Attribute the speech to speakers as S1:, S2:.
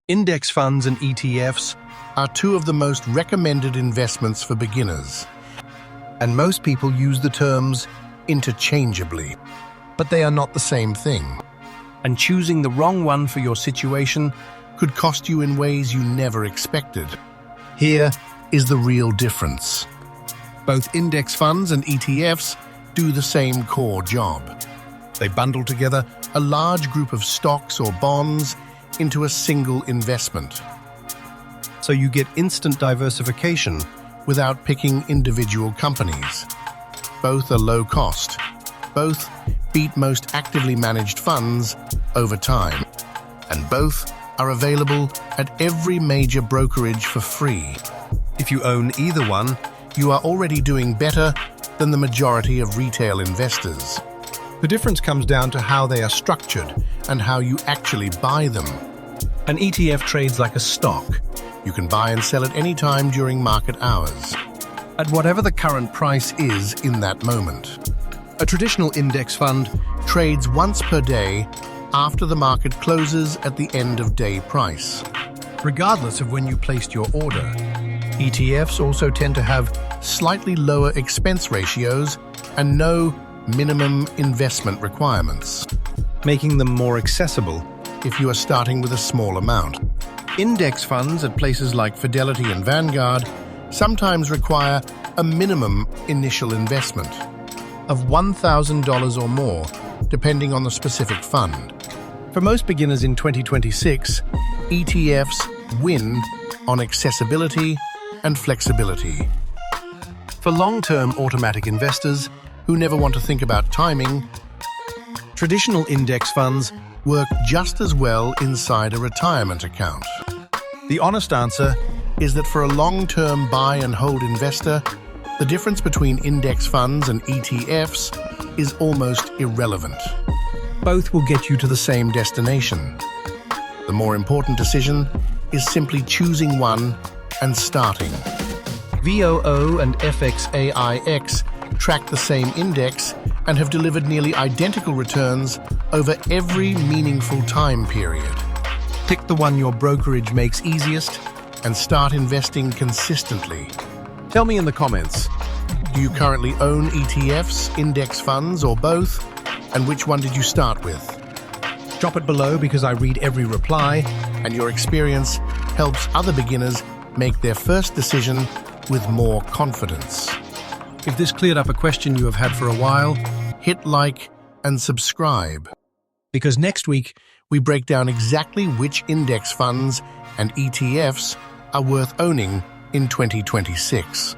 S1: Index funds and ETFs
S2: are two of the most recommended investments for beginners, and most people use the terms interchangeably, but they are not the same thing.
S1: and choosing the wrong one for your situation.
S2: Could cost you in ways you never expected. Here is the real difference. Both index funds and ETFs do the same core job. They bundle together a large group of stocks or bonds into a single investment,
S1: So you get instant diversification.
S2: without picking individual companies. Both are low cost. Both beat most actively managed funds over time. And both are available at every major brokerage for free.
S1: If you own either one,
S2: You are already doing better than the majority of retail investors,
S1: the difference comes down to how they are structured.
S2: and how you actually buy them.
S1: An ETF trades like a stock,
S2: You can buy and sell at any time during market hours,
S1: at whatever the current price is in that moment. A traditional index fund,
S2: trades once per day after the market closes at the end of day price.
S1: regardless of when you placed your order.
S2: ETFs also tend to have slightly lower expense ratios and no minimum investment requirements
S1: making them more accessible.
S2: if you are starting with a small amount. Index funds at places like Fidelity and Vanguard sometimes require a minimum initial investment of $1,000 or more, depending on the specific fund.
S1: For most beginners in 2026,
S2: ETFs win on accessibility and flexibility.
S1: for long-term automatic investors,
S2: Who never want to think about timing,
S1: traditional index funds,
S2: work just as well inside a retirement account.
S1: the honest answer,
S2: Is that for a long-term buy and hold investor, the difference between index funds and ETFs is almost irrelevant.
S1: both will get you to
S2: To the same destination. The more important decision is simply choosing one and starting. VOO and FXAIX track the same index and have delivered nearly identical returns over every meaningful time period.
S1: pick the one your brokerage makes easiest.
S2: And start investing consistently.
S1: Tell me in the comments,
S2: Do you currently own ETFs, index funds, or both? And which one did you start with?
S1: drop it below because I read every reply.
S2: And your experience helps other beginners make their first decision with more confidence.
S1: If this cleared up a question you have had for a while,
S2: Hit like and subscribe,
S1: because next week,
S2: we break down exactly which index funds and ETFs are worth owning in 2026.